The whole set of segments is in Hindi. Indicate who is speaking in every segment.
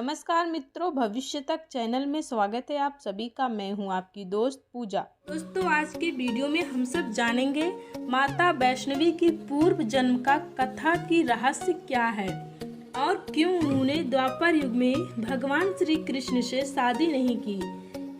Speaker 1: नमस्कार मित्रों, भविष्य तक चैनल में स्वागत है आप सभी का। मैं हूं आपकी दोस्त पूजा। दोस्तों, आज के वीडियो में हम सब जानेंगे माता वैष्णवी की पूर्व जन्म का कथा की रहस्य क्या है और क्यों उन्होंने द्वापर युग में भगवान श्री कृष्ण से शादी नहीं की,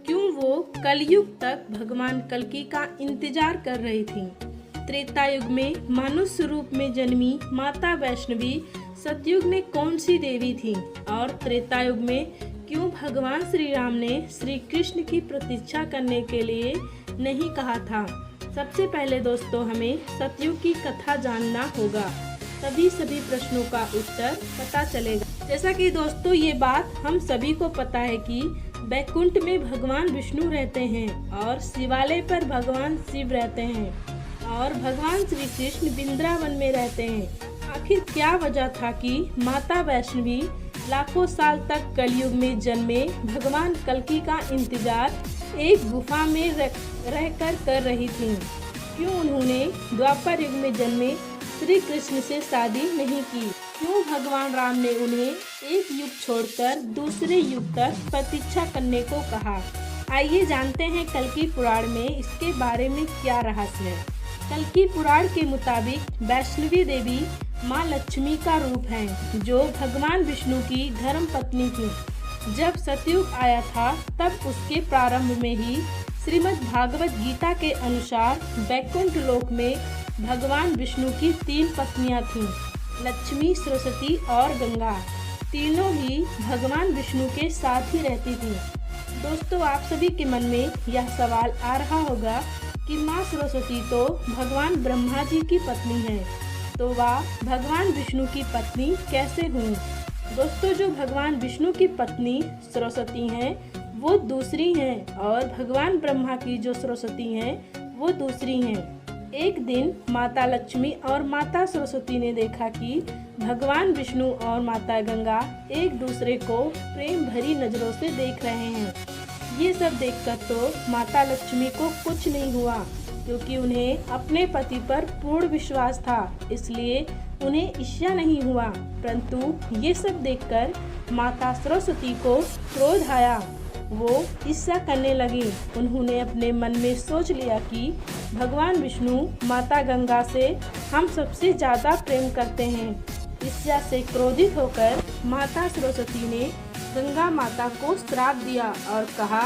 Speaker 1: क्यों वो कलयुग तक भगवान कल्कि का इंतजार कर रही थी। त्रेता युग में मनुष्य रूप में जन्मी माता वैष्णवी सतयुग में कौन सी देवी थी और त्रेता युग में क्यों भगवान श्री राम ने श्री कृष्ण की प्रतीक्षा करने के लिए नहीं कहा था। सबसे पहले दोस्तों, हमें सतयुग की कथा जानना होगा, तभी सभी प्रश्नों का उत्तर पता चलेगा। जैसा कि दोस्तों ये बात हम सभी को पता है कि वैकुंठ में भगवान विष्णु रहते हैं और शिवालय पर भगवान शिव रहते हैं और भगवान श्री कृष्ण वृंदावन में रहते हैं। आखिर क्या वजह था कि माता वैष्णवी लाखों साल तक कलयुग में जन्मे भगवान कल्कि का इंतजार एक गुफा में रहकर कर रही थीं? क्यों उन्होंने द्वापर युग में जन्मे श्री कृष्ण से शादी नहीं की? क्यों भगवान राम ने उन्हें एक युग छोड़कर दूसरे युग तक प्रतीक्षा करने को कहा? आइए जानते हैं कल्कि पुराण में इसके बारे में क्या रहस्य है। कल्कि पुराण के मुताबिक वैष्णवी देवी माँ लक्ष्मी का रूप है, जो भगवान विष्णु की धर्म पत्नी थी। जब सतयुग आया था तब उसके प्रारंभ में ही श्रीमद् भागवत गीता के अनुसार वैकुंठ लोक में भगवान विष्णु की 3 पत्नियां थीं, लक्ष्मी, सरस्वती और गंगा। तीनों ही भगवान विष्णु के साथ ही रहती थीं। दोस्तों, आप सभी के मन में यह सवाल आ रहा होगा कि माँ सरस्वती तो भगवान ब्रह्मा जी की पत्नी है, तो वह भगवान विष्णु की पत्नी कैसे हुई? दोस्तों, जो भगवान विष्णु की पत्नी सरस्वती हैं वो दूसरी हैं और भगवान ब्रह्मा की जो सरस्वती हैं वो दूसरी हैं। एक दिन माता लक्ष्मी और माता सरस्वती ने देखा कि भगवान विष्णु और माता गंगा एक दूसरे को प्रेम भरी नजरों से देख रहे हैं। ये सब देखकर तो माता लक्ष्मी को कुछ नहीं हुआ, क्योंकि उन्हें अपने पति पर पूर्ण विश्वास था, इसलिए उन्हें ईर्ष्या नहीं हुआ। परंतु ये सब देखकर माता सरस्वती को क्रोध आया, वो ईर्ष्या करने लगी। उन्होंने अपने मन में सोच लिया कि भगवान विष्णु माता गंगा से हम सबसे ज़्यादा प्रेम करते हैं। ईर्ष्या से क्रोधित होकर माता सरस्वती ने गंगा माता को श्राप दिया और कहा,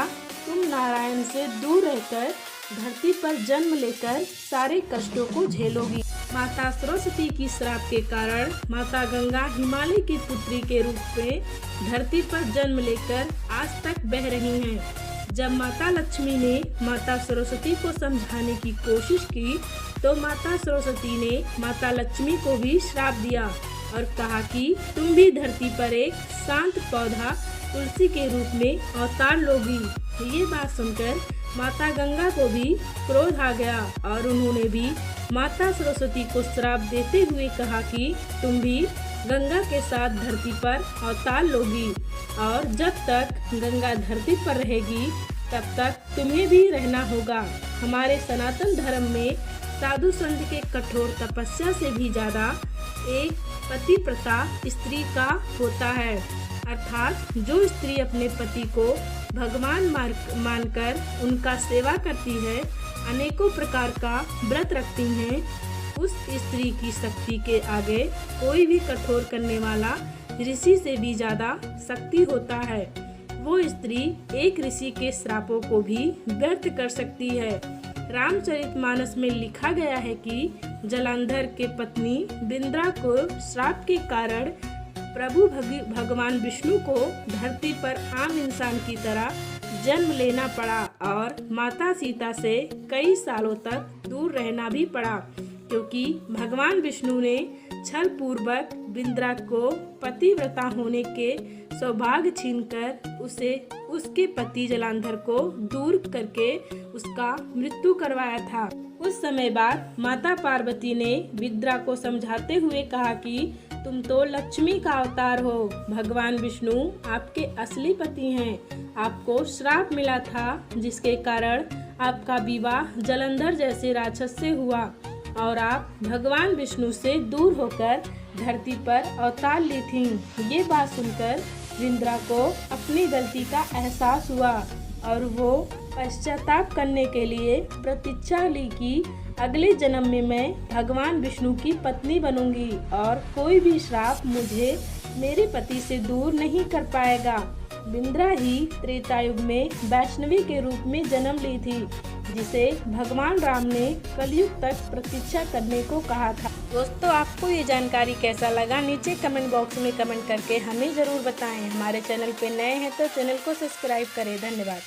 Speaker 1: तुम नारायण से दूर रहकर धरती पर जन्म लेकर सारे कष्टों को झेलोगी। माता सरस्वती की श्राप के कारण माता गंगा हिमालय की पुत्री के रूप में धरती पर जन्म लेकर आज तक बह रही हैं। जब माता लक्ष्मी ने माता सरस्वती को समझाने की कोशिश की तो माता सरस्वती ने माता लक्ष्मी को भी श्राप दिया और कहा कि तुम भी धरती पर एक शांत पौधा तुलसी के रूप में अवतार लोगी। ये बात सुनकर माता गंगा को भी क्रोध आ गया और उन्होंने भी माता सरस्वती को श्राप देते हुए कहा कि तुम भी गंगा के साथ धरती पर अवतार लोगी और जब तक गंगा धरती पर रहेगी तब तक तुम्हें भी रहना होगा। हमारे सनातन धर्म में साधु संत के कठोर तपस्या से भी ज्यादा एक पतिव्रता स्त्री का होता है, अर्थात जो स्त्री अपने पति को भगवान मानकर उनका सेवा करती है, अनेकों प्रकार का व्रत रखती हैं, उस स्त्री की शक्ति के आगे कोई भी कठोर करने वाला ऋषि से भी ज्यादा शक्ति होता है। वो स्त्री एक ऋषि के श्रापों को भी व्यर्थ कर सकती है। रामचरितमानस में लिखा गया है कि जलंधर के पत्नी बिंद्रा को श्राप के कारण प्रभु भगवान विष्णु को धरती पर आम इंसान की तरह जन्म लेना पड़ा और माता सीता से कई सालों तक दूर रहना भी पड़ा, क्योंकि भगवान विष्णु ने छल पूर्वक बिंद्रा को पतिव्रता होने के सौभाग्य छीनकर उसे उसके पति जलंधर को दूर करके उसका मृत्यु करवाया था। कुछ समय बाद माता पार्वती ने बिंद्रा को समझाते हुए कहा कि तुम तो लक्ष्मी का अवतार हो, भगवान विष्णु आपके असली पति हैं। आपको श्राप मिला था जिसके कारण आपका विवाह जलंधर जैसे राक्षस से हुआ और आप भगवान विष्णु से दूर होकर धरती पर अवतार ली थीं। ये बात सुनकर विंद्रा को अपनी गलती का एहसास हुआ और वो पश्चाताप करने के लिए प्रतिज्ञा ली कि अगले जन्म में मैं भगवान विष्णु की पत्नी बनूंगी और कोई भी श्राप मुझे मेरे पति से दूर नहीं कर पाएगा। विंद्रा ही त्रेता युग में वैष्णवी के रूप में जन्म ली थी, जिसे भगवान राम ने कलयुग तक प्रतीक्षा करने को कहा था। दोस्तों, आपको ये जानकारी कैसा लगा नीचे कमेंट बॉक्स में कमेंट करके हमें ज़रूर बताएं। हमारे चैनल पे नए हैं तो चैनल को सब्सक्राइब करें। धन्यवाद।